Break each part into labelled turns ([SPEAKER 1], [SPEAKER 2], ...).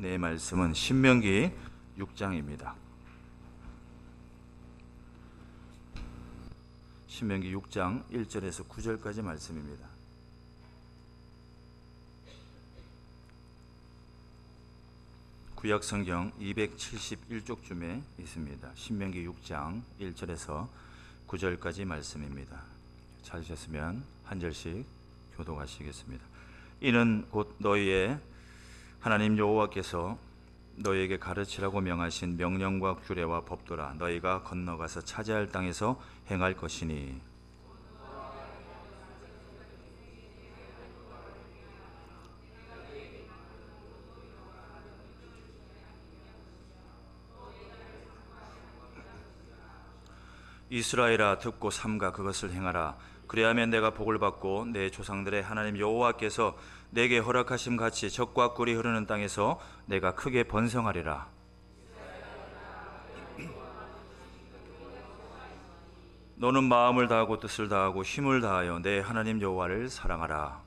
[SPEAKER 1] 내 말씀은 신명기 6장입니다. 신명기 6장 1절에서 9절까지 말씀입니다. 구약 성경 271쪽쯤에 있습니다. 신명기 6장 1절에서 9절까지 말씀입니다. 찾으셨으면 한 절씩 교독하시겠습니다. 이는 곧 너희의 하나님 여호와께서 너희에게 가르치라고 명하신 명령과 규례와 법도라. 너희가 건너가서 차지할 땅에서 행할 것이니 이스라엘아 듣고 삼가 그것을 행하라. 그리하면 내가 복을 받고 내 조상들의 하나님 여호와께서 내게 허락하심 같이 젖과 꿀이 흐르는 땅에서 내가 크게 번성하리라. 너는 마음을 다하고 뜻을 다하고 힘을 다하여 내 하나님 여호와를 사랑하라.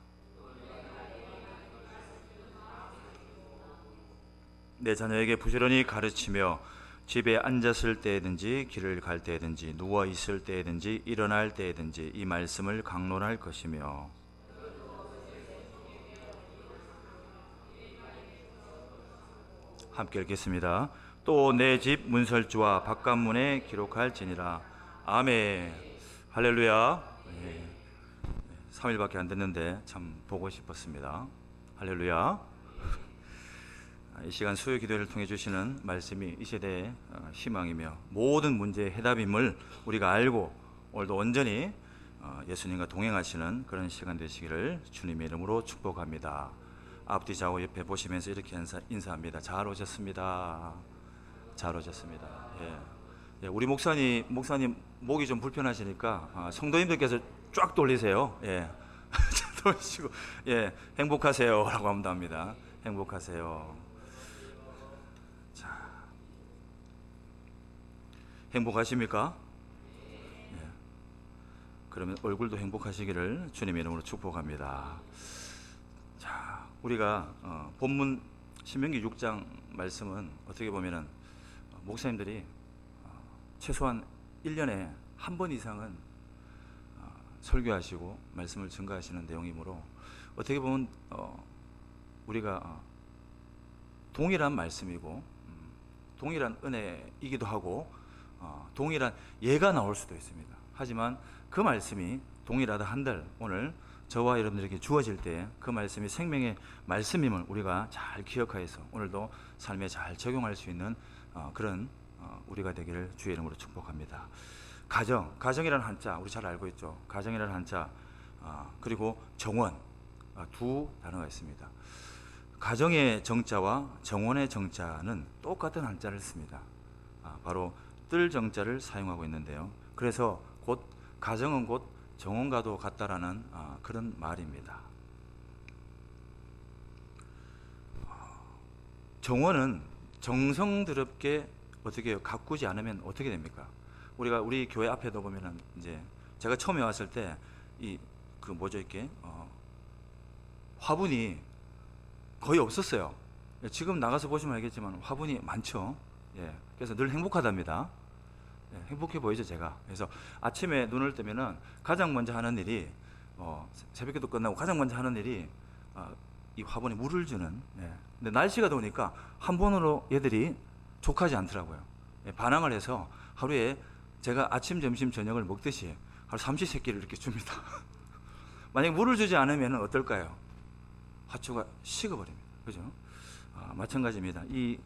[SPEAKER 1] 내 자녀에게 부지런히 가르치며 집에 앉았을 때든지 길을 갈 때든지 누워 있을 때든지 일어날 때든지 이 말씀을 강론할 것이며 함께 읽겠습니다. 또 내 집 문설주와 바깥문에 기록할지니라. 아멘. 할렐루야. 3일밖에 안 됐는데 참 보고 싶었습니다. 할렐루야. 이 시간 수요 기도를 통해 주시는 말씀이 이 세대의 희망이며 모든 문제의 해답임을 우리가 알고 오늘도 온전히 예수님과 동행하시는 그런 시간 되시기를 주님의 이름으로 축복합니다. 앞뒤 좌우 옆에 보시면서 이렇게 인사합니다. 잘 오셨습니다. 잘 오셨습니다. 예, 우리 목사님 목이 좀 불편하시니까 성도님들께서 쫙 돌리세요. 예, 돌리시고 행복하세요라고 합니다. 행복하세요. 행복하십니까? 그러면 얼굴도 행복하시기를 주님의 이름으로 축복합니다. 자, 우리가 본문 신명기 6장 말씀은 어떻게 보면은 목사님들이 최소한 1년에 한 번 이상은 설교하시고 말씀을 증거하시는 내용이므로 어떻게 보면 우리가 동일한 말씀이고 동일한 은혜이기도 하고 동일한 예가 나올 수도 있습니다. 하지만 그 말씀이 동일하다 한들 오늘 저와 여러분들에게 주어질 때 그 말씀이 생명의 말씀임을 우리가 잘 기억하여서 오늘도 삶에 잘 적용할 수 있는 그런 우리가 되기를 주의 이름으로 축복합니다. 가정이라는 한자 우리 잘 알고 있죠. 가정이라는 한자 그리고 정원 두 단어가 있습니다. 가정의 정자와 정원의 정자는 똑같은 한자를 씁니다. 바로 뜰 정자를 사용하고 있는데요. 그래서 곧 가정은 곧 정원과도 같다라는 그런 말입니다. 정원은 정성스럽게 어떻게 가꾸지 않으면 어떻게 됩니까? 우리 교회 앞에도 보면은 이제 제가 처음에 왔을 때 이렇게 화분이 거의 없었어요. 지금 나가서 보시면 알겠지만 화분이 많죠. 그래서 늘 행복하답니다. 행복해 보이죠, 제가. 그래서 아침에 눈을 뜨면은 가장 먼저 하는 일이 새벽기도 끝나고 가장 먼저 하는 일이 이 화분에 물을 주는. 근데 날씨가 더우니까 한 번으로 얘들이 족하지 않더라고요. 반항을 해서 하루에 제가 아침, 점심, 저녁을 먹듯이 하루 삼시세끼를 이렇게 줍니다. 만약에 물을 주지 않으면 어떨까요? 화초가 식어버립니다. 그죠? 마찬가지입니다. 이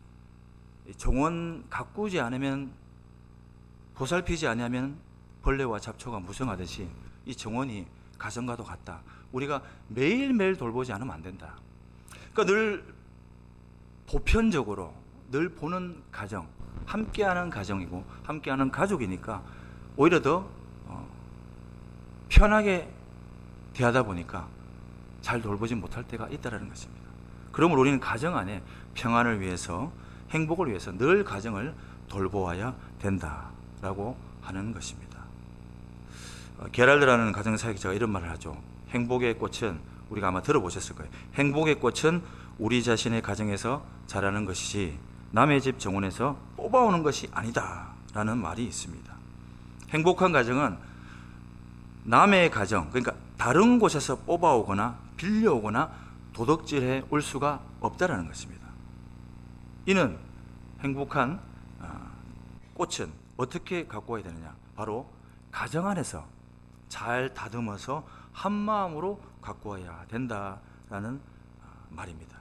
[SPEAKER 1] 정원 가꾸지 않으면 보살피지 않으면 벌레와 잡초가 무성하듯이 이 정원이 가정과도 같다. 우리가 매일매일 돌보지 않으면 안 된다. 그러니까 늘 보편적으로 늘 보는 가정, 함께하는 가정이고 함께하는 가족이니까 오히려 더 편하게 대하다 보니까 잘 돌보지 못할 때가 있다는 것입니다. 그러므로 우리는 가정 안에 평안을 위해서 행복을 위해서 늘 가정을 돌보아야 된다라고 하는 것입니다. 게랄드라는 가정사역자가 이런 말을 하죠. 행복의 꽃은 우리가 아마 들어보셨을 거예요. 행복의 꽃은 우리 자신의 가정에서 자라는 것이지 남의 집 정원에서 뽑아오는 것이 아니다 라는 말이 있습니다. 행복한 가정은 남의 가정, 그러니까 다른 곳에서 뽑아오거나 빌려오거나 도둑질해 올 수가 없다라는 것입니다. 이는 행복한 꽃은 어떻게 갖고 와야 되느냐? 바로 가정 안에서 잘 다듬어서 한 마음으로 갖고 와야 된다라는 말입니다.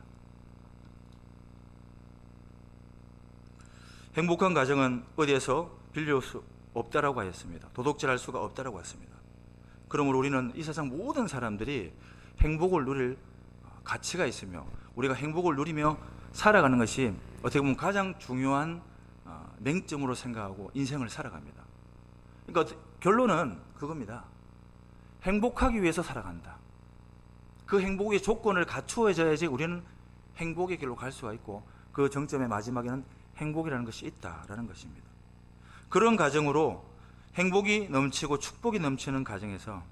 [SPEAKER 1] 행복한 가정은 어디에서 빌려올 수 없다라고 하였습니다. 도둑질할 수가 없다라고 했습니다. 그러므로 우리는 이 세상 모든 사람들이 행복을 누릴 가치가 있으며 우리가 행복을 누리며 살아가는 것이 어떻게 보면 가장 중요한 맹점으로 생각하고 인생을 살아갑니다. 그러니까 결론은 그겁니다. 행복하기 위해서 살아간다. 그 행복의 조건을 갖추어져야지 우리는 행복의 길로 갈 수가 있고 그 정점의 마지막에는 행복이라는 것이 있다라는 것입니다. 그런 가정으로 행복이 넘치고 축복이 넘치는 가정에서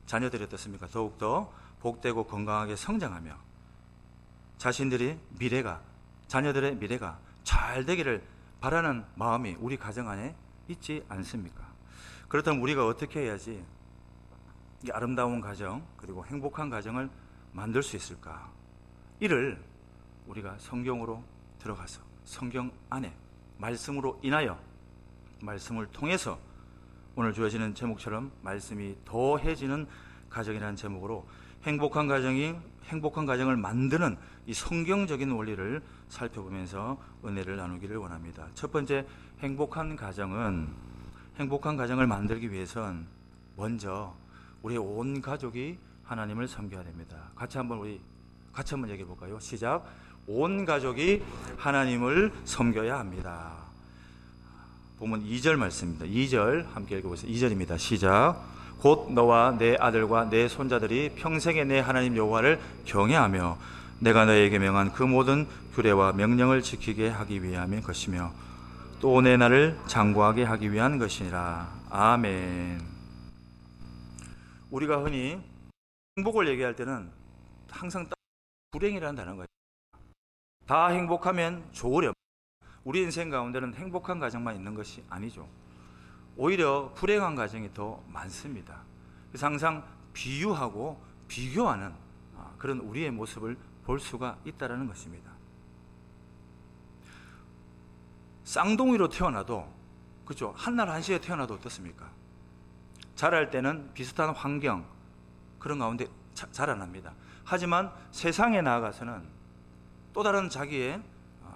[SPEAKER 1] 자녀들이 어떻습니까? 더욱더 복되고 건강하게 성장하며 자신들의 미래가, 자녀들의 미래가 잘 되기를 바라는 마음이 우리 가정 안에 있지 않습니까? 그렇다면 우리가 어떻게 해야지 이 아름다운 가정 그리고 행복한 가정을 만들 수 있을까? 이를 우리가 성경으로 들어가서 성경 안에 말씀으로 인하여 말씀을 통해서 오늘 주어지는 제목처럼 말씀이 더해지는 가정이라는 제목으로 행복한 가정을 만드는 이 성경적인 원리를 살펴보면서 은혜를 나누기를 원합니다. 첫 번째, 행복한 가정을 만들기 위해선 먼저 우리의 온 가족이 하나님을 섬겨야 됩니다. 같이 한번 얘기해 볼까요? 시작. 온 가족이 하나님을 섬겨야 합니다. 보면 2절 말씀입니다. 2절 함께 읽어보세요. 2절입니다. 시작. 곧 너와 내 아들과 내 손자들이 평생에 내 하나님 여호와를 경외하며 내가 너에게 명한 그 모든 규례와 명령을 지키게 하기 위함인 것이며 또 내 날을 장구하게 하기 위한 것이니라. 아멘. 우리가 흔히 행복을 얘기할 때는 항상 불행이라는 단어가 있습니다. 다 행복하면 좋으렴. 우리 인생 가운데는 행복한 가정만 있는 것이 아니죠. 오히려 불행한 가정이 더 많습니다. 그래서 항상 비유하고 비교하는 그런 우리의 모습을 볼 수가 있다는 것입니다. 쌍둥이로 태어나도 그렇죠. 한날 한시에 태어나도 어떻습니까? 자랄 때는 비슷한 환경 그런 가운데 자라납니다. 하지만 세상에 나아가서는 또 다른 자기의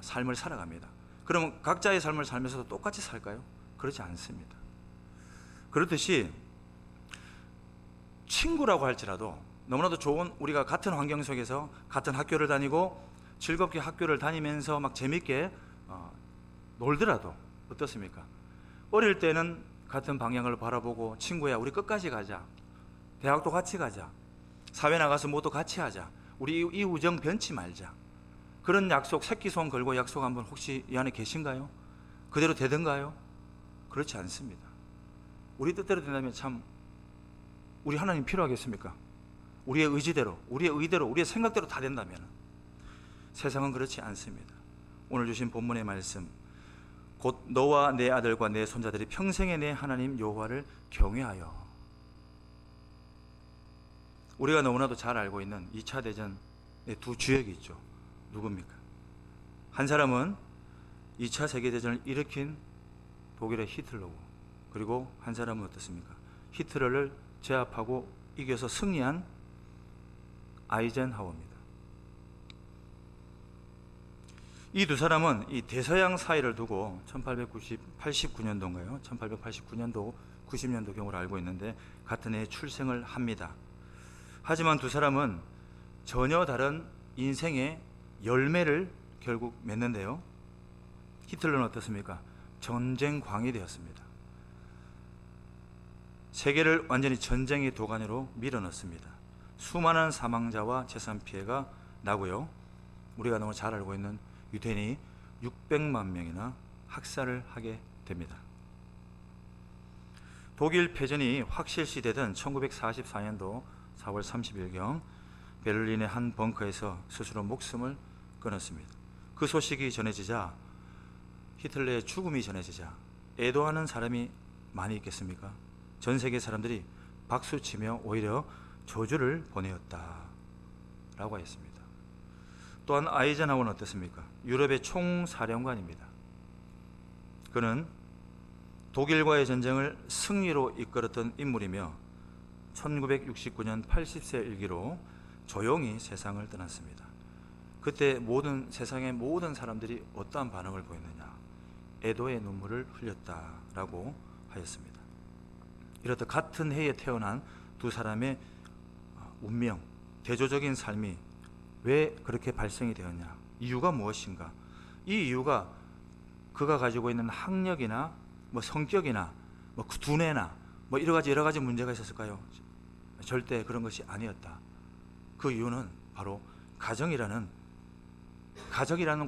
[SPEAKER 1] 삶을 살아갑니다. 그러면 각자의 삶을 살면서도 똑같이 살까요? 그렇지 않습니다. 그렇듯이 친구라고 할지라도 너무나도 좋은 우리가 같은 환경 속에서 같은 학교를 다니고 즐겁게 학교를 다니면서 막 재밌게 놀더라도 어떻습니까? 어릴 때는 같은 방향을 바라보고 친구야 우리 끝까지 가자, 대학도 같이 가자, 사회 나가서 뭐도 같이 하자, 우리 이 우정 변치 말자, 그런 약속 새끼손 걸고 약속 한번 혹시 이 안에 계신가요? 그대로 되던가요? 그렇지 않습니다. 우리 뜻대로 된다면 참 우리 하나님 필요하겠습니까? 우리의 의지대로, 우리의 의대로, 우리의 생각대로 다 된다면 세상은 그렇지 않습니다. 오늘 주신 본문의 말씀, 곧 너와 내 아들과 내 손자들이 평생에 내 하나님 여호와를 경외하여. 우리가 너무나도 잘 알고 있는 2차 대전의 두 주역이 있죠. 누굽니까? 한 사람은 2차 세계대전을 일으킨 독일의 히틀러고, 그리고 한 사람은 어떻습니까? 히틀러를 제압하고 이겨서 승리한 아이젠하워입니다. 이 두 사람은 이 대서양 사이를 두고 1889년도인가요? 1889년도 90년도 경우를 알고 있는데 같은 해에 출생을 합니다. 하지만 두 사람은 전혀 다른 인생의 열매를 결국 맺는데요. 히틀러는 어떻습니까? 전쟁광이 되었습니다. 세계를 완전히 전쟁의 도가니로 밀어넣습니다. 수많은 사망자와 재산 피해가 나고요. 우리가 너무 잘 알고 있는 유대인이 600만 명이나 학살을 하게 됩니다. 독일 패전이 확실시되던 1944년도 4월 30일경 베를린의 한 벙커에서 스스로 목숨을 끊었습니다. 그 소식이 전해지자, 히틀러의 죽음이 전해지자 애도하는 사람이 많이 있겠습니까? 전 세계 사람들이 박수치며 오히려 저주를 보내었다 라고 하였습니다. 또한 아이젠하워는 어떻습니까? 유럽의 총사령관입니다. 그는 독일과의 전쟁을 승리로 이끌었던 인물이며 1969년 80세 일기로 조용히 세상을 떠났습니다. 그때 세상의 모든 사람들이 어떠한 반응을 보였느냐? 애도의 눈물을 흘렸다라고 하였습니다. 이렇듯 같은 해에 태어난 두 사람의 운명, 대조적인 삶이 왜 그렇게 발생이 되었냐? 이유가 무엇인가? 이 이유가 그가 가지고 있는 학력이나 성격이나 두뇌나 여러 가지 문제가 있었을까요? 절대 그런 것이 아니었다. 그 이유는 바로 가정이라는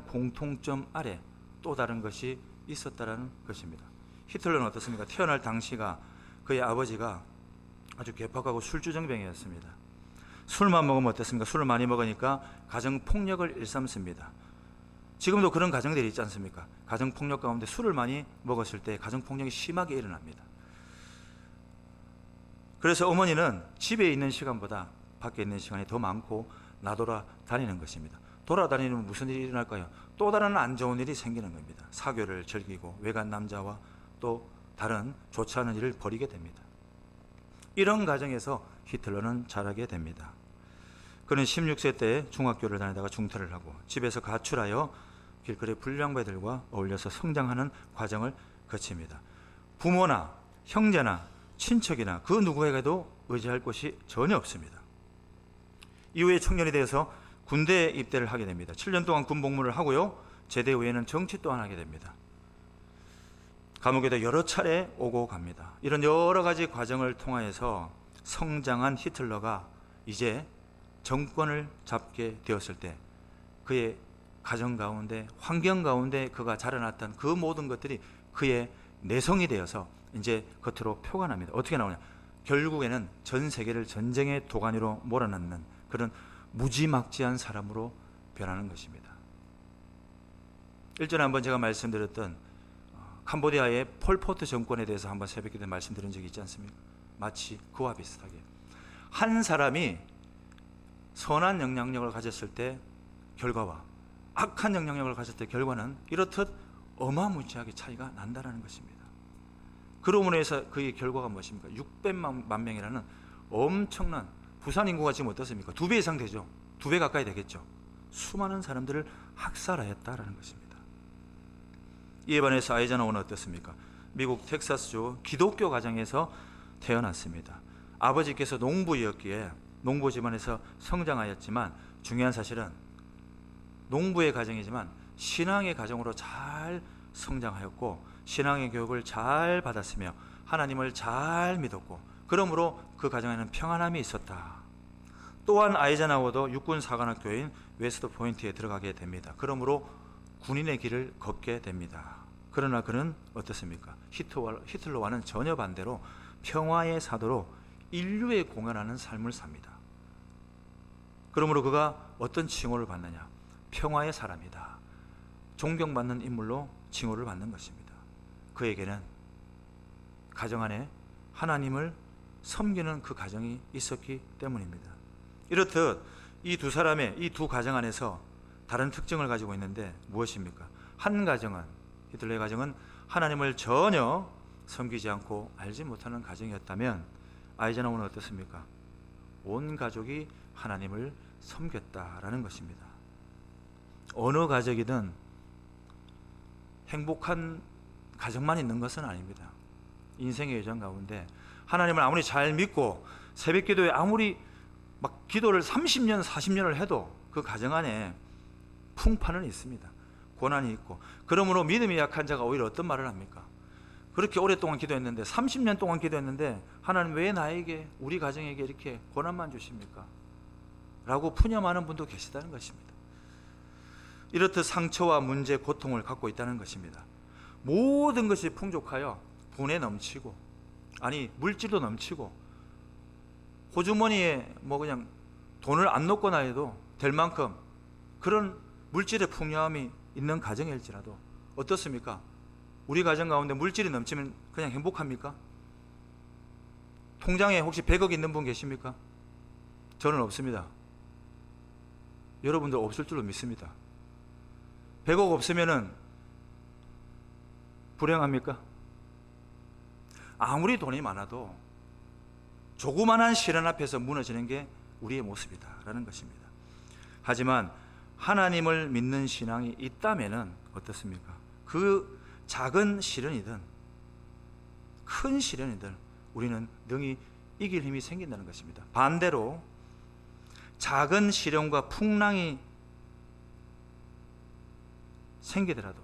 [SPEAKER 1] 공통점 아래 또 다른 것이 있었다라는 것입니다. 히틀러는 어떻습니까? 태어날 당시가 그의 아버지가 아주 괴팍하고 술주정뱅이였습니다. 술만 먹으면 어떻습니까? 술을 많이 먹으니까 가정폭력을 일삼습니다. 지금도 그런 가정들이 있지 않습니까? 가정폭력 가운데 술을 많이 먹었을 때 가정폭력이 심하게 일어납니다. 그래서 어머니는 집에 있는 시간보다 밖에 있는 시간이 더 많고 나돌아다니는 것입니다. 돌아다니면 무슨 일이 일어날까요? 또 다른 안 좋은 일이 생기는 겁니다. 사교를 즐기고 외간 남자와 또 다른 좋지 않은 일을 벌이게 됩니다. 이런 가정에서 히틀러는 자라게 됩니다. 그는 16세 때 중학교를 다니다가 중퇴를 하고 집에서 가출하여 길거리 불량배들과 어울려서 성장하는 과정을 거칩니다. 부모나 형제나 친척이나 그 누구에게도 의지할 곳이 전혀 없습니다. 이후에 청년이 되어서 군대에 입대를 하게 됩니다. 7년 동안 군복무를 하고요. 제대 후에는 정치 또한 하게 됩니다. 감옥에도 여러 차례 오고 갑니다. 이런 여러 가지 과정을 통하여서 성장한 히틀러가 이제 정권을 잡게 되었을 때 그의 가정 가운데, 환경 가운데 그가 자라났던 그 모든 것들이 그의 내성이 되어서 이제 겉으로 표가 납니다. 어떻게 나오냐? 결국에는 전 세계를 전쟁의 도가니로 몰아넣는 그런 무지막지한 사람으로 변하는 것입니다. 일전에 한번 제가 말씀드렸던 캄보디아의 폴포트 정권에 대해서 한번 새벽 기도에 말씀드린 적이 있지 않습니까? 마치 그와 비슷하게 한 사람이 선한 영향력을 가졌을 때 결과와 악한 영향력을 가졌을 때 결과는 이렇듯 어마무지하게 차이가 난다는 것입니다. 그러므로 해서 그의 결과가 무엇입니까? 600만 명이라는 엄청난, 부산 인구가 지금 어떻습니까? 2배 이상 되죠. 2배 가까이 되겠죠. 수많은 사람들을 학살하였다라는 것입니다. 이에 반해서 아이젠하워는 어떻습니까? 미국 텍사스주 기독교 가정에서 태어났습니다. 아버지께서 농부였기에 농부 집안에서 성장하였지만 중요한 사실은 농부의 가정이지만 신앙의 가정으로 잘 성장하였고 신앙의 교육을 잘 받았으며 하나님을 잘 믿었고 그러므로 그 가정에는 평안함이 있었다. 또한 아이젠하워도 육군 사관학교인 웨스트 포인트에 들어가게 됩니다. 그러므로 군인의 길을 걷게 됩니다. 그러나 그는 어떻습니까? 히틀러와는 전혀 반대로 평화의 사도로 인류에 공헌하는 삶을 삽니다. 그러므로 그가 어떤 칭호를 받느냐? 평화의 사람이다. 존경받는 인물로 칭호를 받는 것입니다. 그에게는 가정 안에 하나님을 섬기는 그 가정이 있었기 때문입니다. 이렇듯 이 두 사람의 이 두 가정 안에서 다른 특징을 가지고 있는데 무엇입니까? 한 가정은, 히틀러의 가정은 하나님을 전혀 섬기지 않고 알지 못하는 가정이었다면 아이젠하워는 어떻습니까? 온 가족이 하나님을 섬겼다라는 것입니다. 어느 가족이든 행복한 가정만 있는 것은 아닙니다. 인생의 여정 가운데 하나님을 아무리 잘 믿고 새벽 기도에 아무리 막 기도를 30년, 40년을 해도 그 가정 안에 풍파는 있습니다. 고난이 있고 그러므로 믿음이 약한 자가 오히려 어떤 말을 합니까? 그렇게 오랫동안 기도했는데 30년 동안 기도했는데 하나님 왜 나에게 우리 가정에게 이렇게 고난만 주십니까? 라고 푸념하는 분도 계시다는 것입니다. 이렇듯 상처와 문제, 고통을 갖고 있다는 것입니다. 모든 것이 풍족하여 분에 넘치고 물질도 넘치고 호주머니에 그냥 돈을 안 놓거나 해도 될 만큼 그런 물질의 풍요함이 있는 가정일지라도 어떻습니까? 우리 가정 가운데 물질이 넘치면 그냥 행복합니까? 통장에 혹시 100억 있는 분 계십니까? 저는 없습니다. 여러분도 없을 줄로 믿습니다. 100억 없으면은 불행합니까? 아무리 돈이 많아도 조그만한 시련 앞에서 무너지는 게 우리의 모습이다라는 것입니다. 하지만 하나님을 믿는 신앙이 있다면은 어떻습니까? 그 작은 시련이든 큰 시련이든 우리는 능히 이길 힘이 생긴다는 것입니다. 반대로 작은 시련과 풍랑이 생기더라도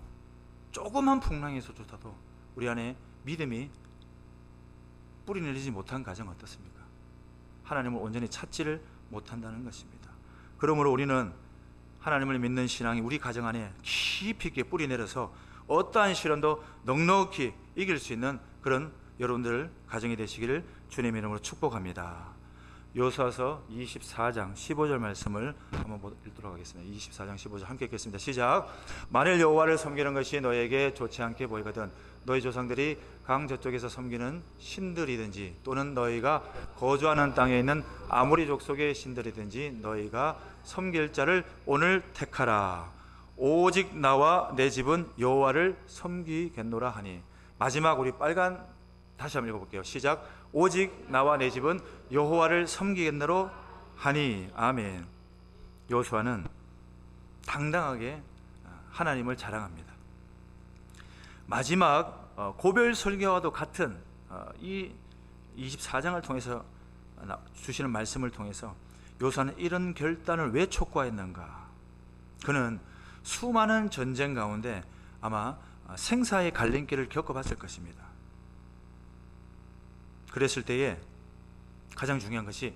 [SPEAKER 1] 조그만 풍랑에서조차도 우리 안에 믿음이 뿌리내리지 못한 가정 어떻습니까? 하나님을 온전히 찾지를 못한다는 것입니다. 그러므로 우리는 하나님을 믿는 신앙이 우리 가정 안에 깊이 있게 뿌리내려서 어떠한 시련도 넉넉히 이길 수 있는 그런 여러분들 가정이 되시기를 주님의 이름으로 축복합니다. 여호수아서 24장 15절 말씀을 한번 읽도록 하겠습니다. 24장 15절 함께 읽겠습니다. 시작. 만일 여호와를 섬기는 것이 너에게 좋지 않게 보이거든 너희 조상들이 강 저쪽에서 섬기는 신들이든지 또는 너희가 거주하는 땅에 있는 아모리 족속의 신들이든지 너희가 섬길 자를 오늘 택하라. 오직 나와 내 집은 여호와를 섬기겠노라 하니. 마지막 우리 빨간 다시 한번 읽어볼게요. 시작. 오직 나와 내 집은 여호와를 섬기겠노라 하니. 아멘. 여호수아는 당당하게 하나님을 자랑합니다. 마지막 고별 설교와도 같은 이 24장을 통해서 주시는 말씀을 통해서 여호수아는 이런 결단을 왜 촉구했는가? 그는 수많은 전쟁 가운데 아마 생사의 갈림길을 겪어봤을 것입니다. 그랬을 때에 가장 중요한 것이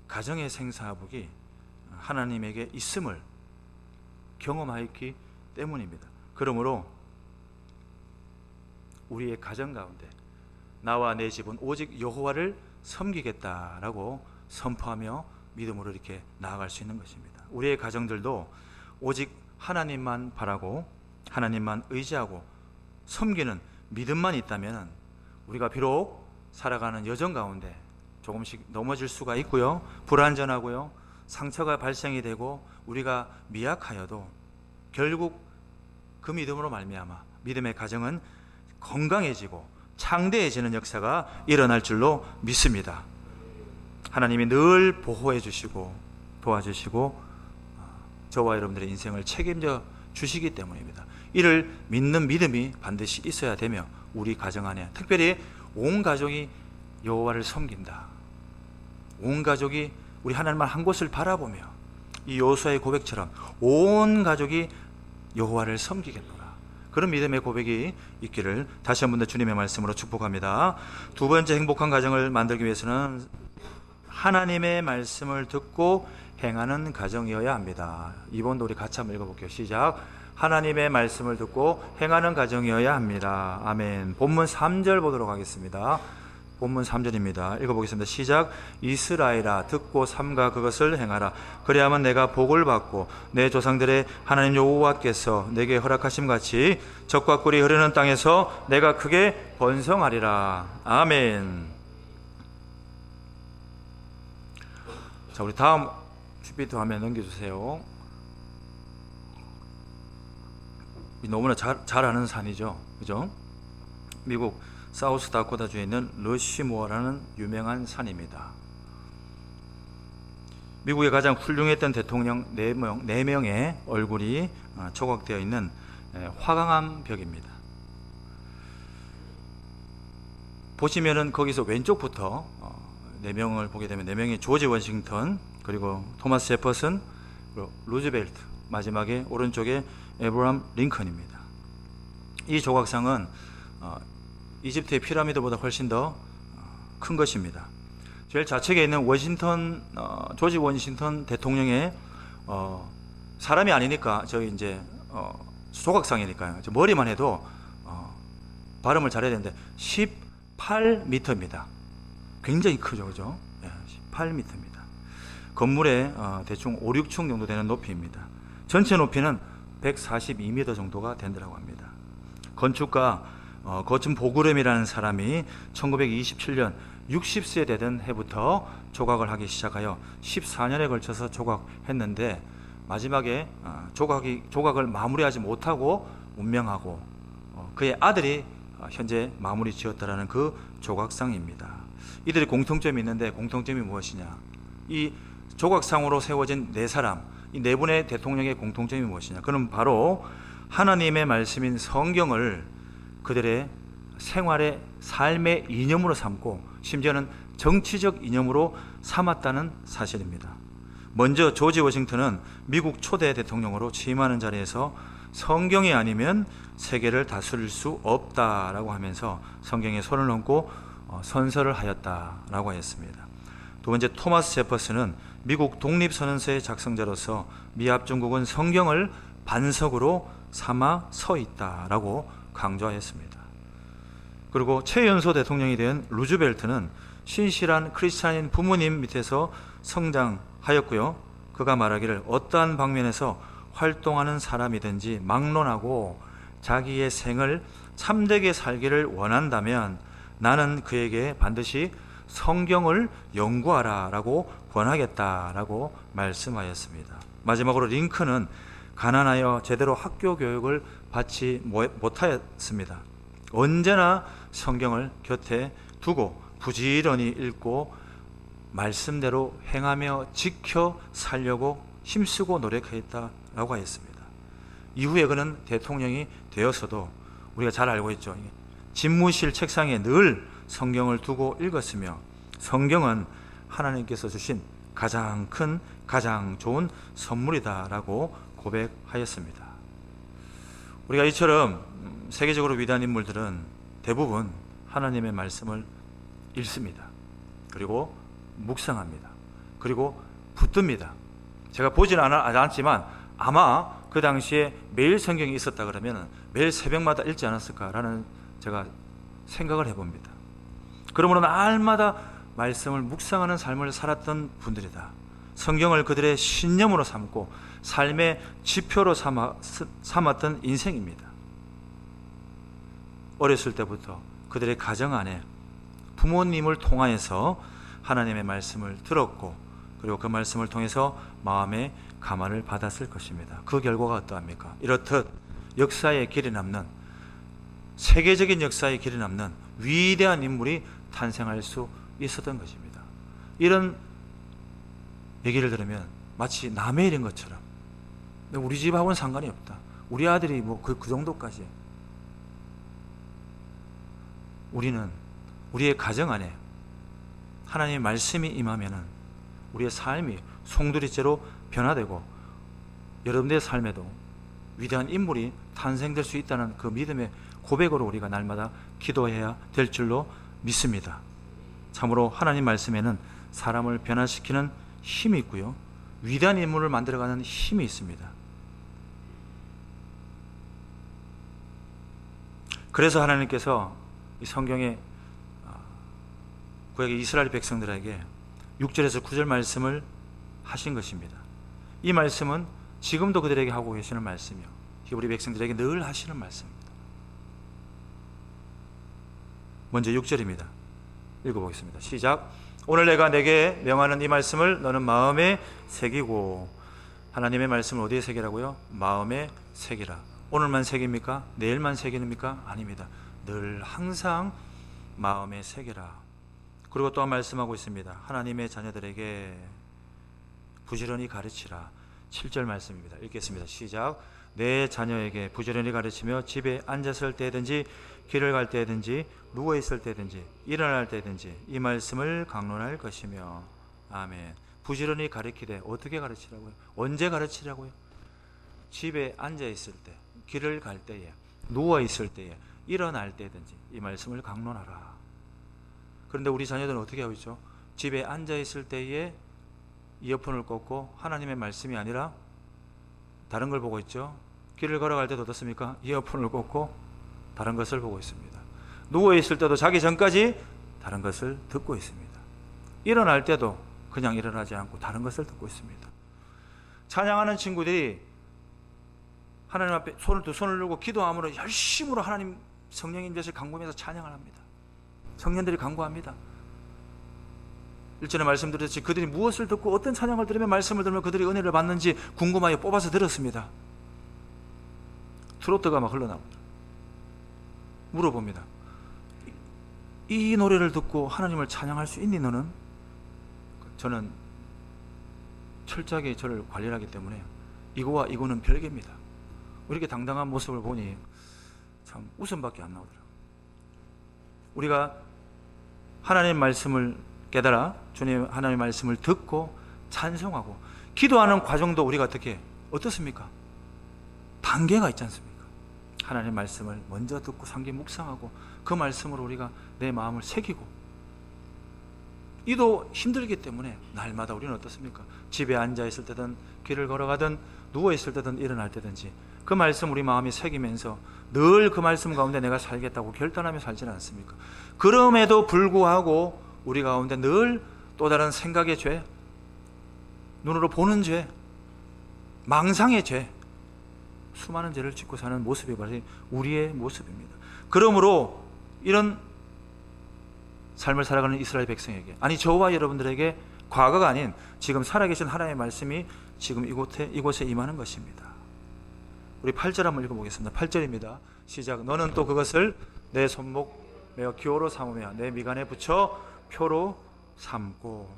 [SPEAKER 1] 가정의 생사화복이 하나님에게 있음을 경험하였기 때문입니다. 그러므로 우리의 가정 가운데 나와 내 집은 오직 여호와를 섬기겠다라고 선포하며 믿음으로 이렇게 나아갈 수 있는 것입니다. 우리의 가정들도 오직 하나님만 바라고 하나님만 의지하고 섬기는 믿음만 있다면 우리가 비록 살아가는 여정 가운데 조금씩 넘어질 수가 있고요, 불안전하고요, 상처가 발생이 되고 우리가 미약하여도 결국 그 믿음으로 말미암아 믿음의 가정은 건강해지고 창대해지는 역사가 일어날 줄로 믿습니다. 하나님이 늘 보호해 주시고 도와주시고 저와 여러분들의 인생을 책임져 주시기 때문입니다. 이를 믿는 믿음이 반드시 있어야 되며 우리 가정 안에 특별히 온 가족이 여호와를 섬긴다. 온 가족이 우리 하나님만 한 곳을 바라보며 이 여호수아의 고백처럼 온 가족이 여호와를 섬기겠노라. 그런 믿음의 고백이 있기를 다시 한 번 더 주님의 말씀으로 축복합니다. 두 번째 행복한 가정을 만들기 위해서는 하나님의 말씀을 듣고 행하는 가정이어야 합니다. 이번도 우리 같이 한번 읽어볼게요. 시작. 하나님의 말씀을 듣고 행하는 가정이어야 합니다. 아멘. 본문 3절 보도록 하겠습니다. 본문 3절입니다. 읽어보겠습니다. 시작. 이스라엘아 듣고 삼가 그것을 행하라. 그리하면 내가 복을 받고 내 조상들의 하나님 여호와께서 내게 허락하심 같이 적과 꿀이 흐르는 땅에서 내가 크게 번성하리라. 아멘. 자, 우리 다음 큐피트 화면 넘겨주세요. 너무나 잘 아는 산이죠, 그죠? 미국 사우스 다코타주에 있는 러시모어라는 유명한 산입니다. 미국의 가장 훌륭했던 대통령 4명의 얼굴이 조각되어 있는 화강암 벽입니다. 보시면은 거기서 왼쪽부터 4명을 보게 되면 4명이 조지 워싱턴, 그리고 토마스 제퍼슨, 그리고 루즈벨트, 마지막에 오른쪽에 에브라함 링컨입니다. 이 조각상은 이집트의 피라미드보다 훨씬 더 큰 것입니다. 제일 좌측에 있는 조지 워싱턴 대통령의 사람이 아니니까 저기 이제 조각상이니까요. 머리만 해도 발음을 잘해야 되는데 18m입니다. 굉장히 크죠, 그죠? 18m입니다. 건물의 대충 5, 6층 정도 되는 높이입니다. 전체 높이는 142m 정도가 된다고 합니다. 건축가 거친 보그름이라는 사람이 1927년 60세 되던 해부터 조각을 하기 시작하여 14년에 걸쳐서 조각했는데 마지막에 조각을 마무리하지 못하고 운명하고 그의 아들이 현재 마무리 지었다라는 그 조각상입니다. 이들이 공통점이 있는데 공통점이 무엇이냐? 이 조각상으로 세워진 네 사람, 이 네 분의 대통령의 공통점이 무엇이냐? 그는 바로 하나님의 말씀인 성경을 그들의 생활의 삶의 이념으로 삼고 심지어는 정치적 이념으로 삼았다는 사실입니다. 먼저 조지 워싱턴은 미국 초대 대통령으로 취임하는 자리에서 성경이 아니면 세계를 다스릴 수 없다라고 하면서 성경에 손을 얹고 선서를 하였다라고 했습니다. 두 번째, 토마스 제퍼슨은 미국 독립선언서의 작성자로서 미합중국은 성경을 반석으로 삼아 서 있다라고 강조하였습니다. 그리고 최연소 대통령이 된 루즈벨트는 신실한 크리스찬인 부모님 밑에서 성장하였고요. 그가 말하기를 어떠한 방면에서 활동하는 사람이든지 막론하고 자기의 생을 참되게 살기를 원한다면 나는 그에게 반드시 성경을 연구하라 라고 권하겠다라고 말씀하였습니다. 마지막으로 링컨은 가난하여 제대로 학교 교육을 받지 못하였습니다. 언제나 성경을 곁에 두고 부지런히 읽고 말씀대로 행하며 지켜 살려고 힘쓰고 노력했다라고 하였습니다. 이후에 그는 대통령이 되어서도 우리가 잘 알고 있죠. 집무실 책상에 늘 성경을 두고 읽었으며 성경은 하나님께서 주신 가장 큰 가장 좋은 선물이다라고 고백하였습니다. 우리가 이처럼 세계적으로 위대한 인물들은 대부분 하나님의 말씀을 읽습니다. 그리고 묵상합니다. 그리고 붙듭니다. 제가 보지는 않았지만 아마 그 당시에 매일 성경이 있었다 그러면 매일 새벽마다 읽지 않았을까라는 제가 생각을 해봅니다. 그러므로 날마다 말씀을 묵상하는 삶을 살았던 분들이다. 성경을 그들의 신념으로 삼고 삶의 지표로 삼았던 인생입니다. 어렸을 때부터 그들의 가정 안에 부모님을 통하여서 하나님의 말씀을 들었고 그리고 그 말씀을 통해서 마음의 감화를 받았을 것입니다. 그 결과가 어떠합니까? 이렇듯 역사의 길이 남는 세계적인 역사의 길이 남는 위대한 인물이 탄생할 수 있었던 것입니다. 이런 얘기를 들으면 마치 남의 일인 것처럼 우리 집하고는 상관이 없다. 우리 아들이 그 정도까지. 우리는 우리의 가정 안에 하나님의 말씀이 임하면은 우리의 삶이 송두리째로 변화되고 여러분들의 삶에도 위대한 인물이 탄생될 수 있다는 그 믿음의 고백으로 우리가 날마다 기도해야 될 줄로 믿습니다. 참으로 하나님 말씀에는 사람을 변화시키는 힘이 있고요. 위대한 인물을 만들어가는 힘이 있습니다. 그래서 하나님께서 이 성경에 구약의 이스라엘 백성들에게 6절에서 9절 말씀을 하신 것입니다. 이 말씀은 지금도 그들에게 하고 계시는 말씀이요, 우리 백성들에게 늘 하시는 말씀입니다. 먼저 6절입니다. 읽어보겠습니다. 시작. 오늘 내가 내게 명하는 이 말씀을 너는 마음에 새기고. 하나님의 말씀을 어디에 새기라고요? 마음에 새기라. 오늘만 새깁니까? 내일만 새기입니까? 아닙니다. 늘 항상 마음에 새기라. 그리고 또한 말씀하고 있습니다. 하나님의 자녀들에게 부지런히 가르치라. 7절 말씀입니다. 읽겠습니다. 시작. 내 자녀에게 부지런히 가르치며 집에 앉았을 때든지 길을 갈 때든지 누워 있을 때든지 일어날 때든지 이 말씀을 강론할 것이며. 아멘. 부지런히 가르치되 어떻게 가르치라고요? 언제 가르치라고요? 집에 앉아 있을 때, 길을 갈 때에, 누워 있을 때에, 일어날 때든지 이 말씀을 강론하라. 그런데 우리 자녀들은 어떻게 하고 있죠? 집에 앉아 있을 때에 이어폰을 꽂고 하나님의 말씀이 아니라 다른 걸 보고 있죠. 길을 걸어갈 때도 어떻습니까? 이어폰을 꽂고 다른 것을 보고 있습니다. 누워 있을 때도 자기 전까지 다른 것을 듣고 있습니다. 일어날 때도 그냥 일어나지 않고 다른 것을 듣고 있습니다. 찬양하는 친구들이 하나님 앞에 두 손을 들고 기도함으로 열심으로 하나님 성령의 임재를 간구하면서 찬양을 합니다. 청년들이 간구합니다. 1절에 말씀드렸듯이 그들이 무엇을 듣고 어떤 찬양을 들으며 말씀을 들으며 그들이 은혜를 받는지 궁금하여 뽑아서 들었습니다. 트로트가 막 흘러나옵니다. 물어봅니다. 이 노래를 듣고 하나님을 찬양할 수 있니 너는? 저는 철저하게 저를 관리를 하기 때문에 이거와 이거는 별개입니다. 이렇게 당당한 모습을 보니 참 웃음밖에 안 나오더라고요. 우리가 하나님의 말씀을 깨달아 주님 하나님의 말씀을 듣고 찬송하고 기도하는 과정도 우리가 어떻습니까? 단계가 있지 않습니까? 하나님의 말씀을 먼저 듣고 상기 묵상하고 그 말씀으로 우리가 내 마음을 새기고, 이도 힘들기 때문에 날마다 우리는 어떻습니까? 집에 앉아 있을 때든 길을 걸어가든 누워 있을 때든 일어날 때든지 그 말씀 우리 마음이 새기면서 늘 그 말씀 가운데 내가 살겠다고 결단하며 살지는 않습니까? 그럼에도 불구하고 우리 가운데 늘 또 다른 생각의 죄, 눈으로 보는 죄, 망상의 죄, 수많은 죄를 짓고 사는 모습이 바로 우리의 모습입니다. 그러므로 이런 삶을 살아가는 이스라엘 백성에게, 아니 저와 여러분들에게 과거가 아닌 지금 살아계신 하나님의 말씀이 지금 이곳에 임하는 것입니다. 우리 8절 한번 읽어보겠습니다. 8절입니다. 시작. 너는 또 그것을 내 손목 매어 기호로 삼으며 내 미간에 붙여 표로 삼고.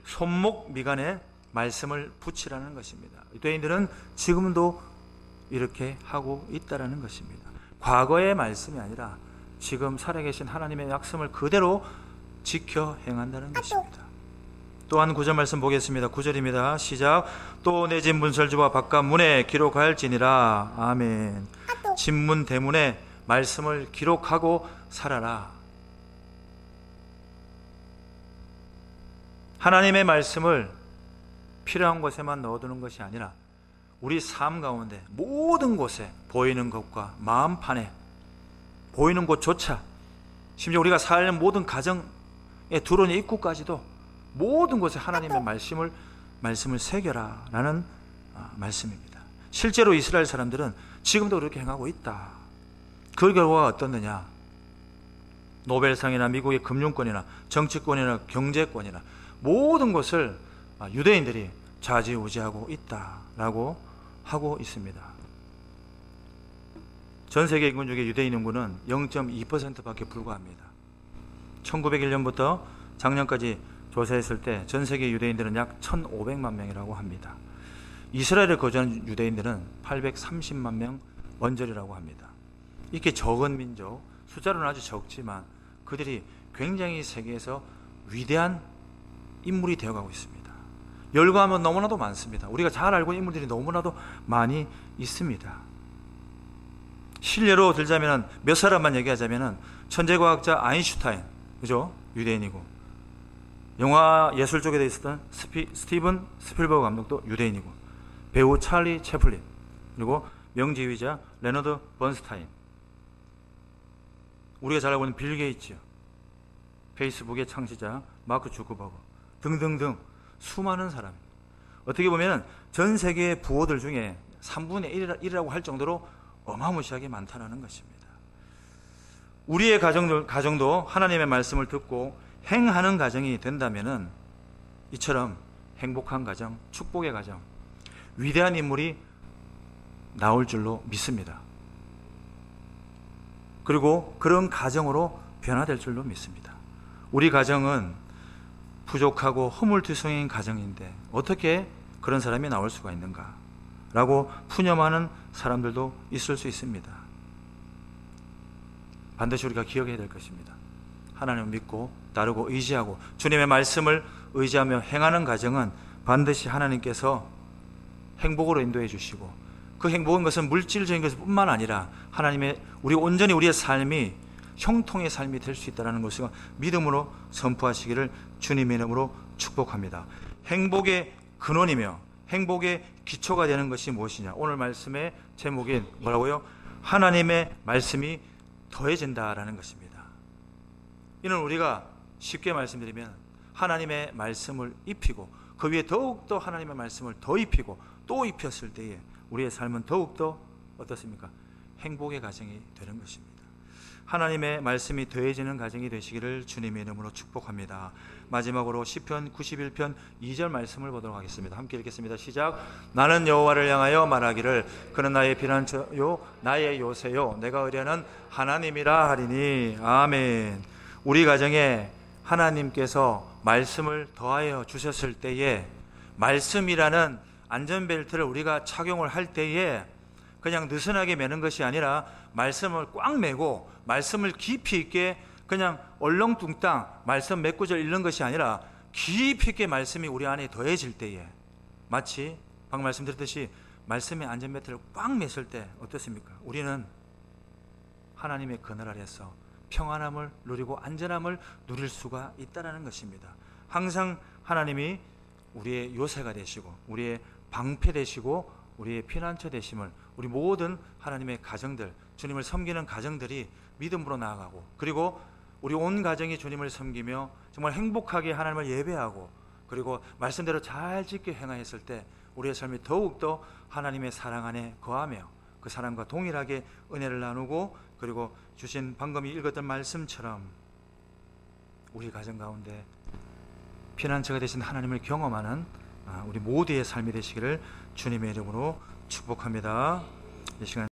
[SPEAKER 1] 손목 미간에 말씀을 붙이라는 것입니다. 유대인들은 지금도 이렇게 하고 있다라는 것입니다. 과거의 말씀이 아니라 지금 살아계신 하나님의 약속을 그대로 지켜 행한다는 것입니다. 또한 9절 말씀 보겠습니다. 9절입니다. 시작. 또 내 집 문설주와 바깥 문에 기록할지니라. 아멘. 집문 대문에 말씀을 기록하고 살아라. 하나님의 말씀을 필요한 곳에만 넣어두는 것이 아니라 우리 삶 가운데 모든 곳에, 보이는 것과 마음판에, 보이는 곳조차, 심지어 우리가 살는 모든 가정의 들어오는 입구까지도 모든 곳에 하나님의 말씀을 새겨라 라는 말씀입니다. 실제로 이스라엘 사람들은 지금도 그렇게 행하고 있다. 그 결과가 어떻느냐? 노벨상이나 미국의 금융권이나 정치권이나 경제권이나 모든 것을 유대인들이 좌지우지하고 있다라고 하고 있습니다. 전 세계 인구 중에 유대인 인구는 0.2%밖에 불과합니다. 1901년부터 작년까지 조사했을 때 전 세계 유대인들은 약 1,500만 명이라고 합니다. 이스라엘에 거주하는 유대인들은 830만 명 언저리라고 합니다. 이렇게 적은 민족, 숫자로는 아주 적지만 그들이 굉장히 세계에서 위대한 인물이 되어가고 있습니다. 열거하면 너무나도 많습니다. 우리가 잘 알고 있는 인물들이 너무나도 많이 있습니다. 실례로 들자면 몇 사람만 얘기하자면 천재과학자 아인슈타인, 그죠? 유대인이고, 영화 예술 쪽에 돼 있었던 스티븐 스필버그 감독도 유대인이고, 배우 찰리 채플린, 그리고 명지휘자 레너드 번스타인, 우리가 잘 알고 있는 빌 게이츠, 페이스북의 창시자 마크 주커버그 등등등 수많은 사람. 어떻게 보면 전 세계의 부호들 중에 3분의 1이라고 할 정도로 어마무시하게 많다는 것입니다. 우리의 가정도 하나님의 말씀을 듣고 행하는 가정이 된다면 이처럼 행복한 가정, 축복의 가정, 위대한 인물이 나올 줄로 믿습니다. 그리고 그런 가정으로 변화될 줄로 믿습니다. 우리 가정은 부족하고 허물투성인 가정인데 어떻게 그런 사람이 나올 수가 있는가 라고 푸념하는 사람들도 있을 수 있습니다. 반드시 우리가 기억해야 될 것입니다. 하나님을 믿고 따르고 의지하고 주님의 말씀을 의지하며 행하는 가정은 반드시 하나님께서 행복으로 인도해 주시고, 그 행복은 것은 물질적인 것뿐만 아니라 하나님의 온전히 우리의 삶이 형통의 삶이 될 수 있다는 것을 믿음으로 선포하시기를 주님의 이름으로 축복합니다. 행복의 근원이며 행복의 기초가 되는 것이 무엇이냐? 오늘 말씀의 제목이 뭐라고요? 하나님의 말씀이 더해진다라는 것입니다. 이는 우리가 쉽게 말씀드리면 하나님의 말씀을 입히고 그 위에 더욱더 하나님의 말씀을 더 입히고 또 입혔을 때에 우리의 삶은 더욱더 어떻습니까? 행복의 가정이 되는 것입니다. 하나님의 말씀이 더해지는 가정이 되시기를 주님의 이름으로 축복합니다. 마지막으로 시편 91편 2절 말씀을 보도록 하겠습니다. 함께 읽겠습니다. 시작. 나는 여호와를 향하여 말하기를 그는 나의 피난처요 나의 요새요 내가 의뢰하는 하나님이라 하리니. 아멘. 우리 가정에 하나님께서 말씀을 더하여 주셨을 때에 말씀이라는 안전벨트를 우리가 착용을 할 때에 그냥 느슨하게 매는 것이 아니라 말씀을 꽉 매고 말씀을 깊이 있게 그냥 얼렁뚱땅 말씀 몇 구절 읽는 것이 아니라 깊이 있게 말씀이 우리 안에 더해질 때에 마치 방금 말씀드렸듯이 말씀의 안전벨트를 꽉 맸을 때 어떻습니까? 우리는 하나님의 그늘 아래서 평안함을 누리고 안전함을 누릴 수가 있다는 것입니다. 항상 하나님이 우리의 요새가 되시고 우리의 방패 되시고 우리의 피난처 되심을 우리 모든 하나님의 가정들, 주님을 섬기는 가정들이 믿음으로 나아가고 그리고 우리 온 가정이 주님을 섬기며 정말 행복하게 하나님을 예배하고 그리고 말씀대로 잘 지켜 행하였을 때 우리의 삶이 더욱더 하나님의 사랑 안에 거하며 그 사랑과 동일하게 은혜를 나누고 그리고 주신 방금 읽었던 말씀처럼 우리 가정 가운데 피난처가 되신 하나님을 경험하는 우리 모두의 삶이 되시기를 주님의 이름으로 축복합니다. 이 시간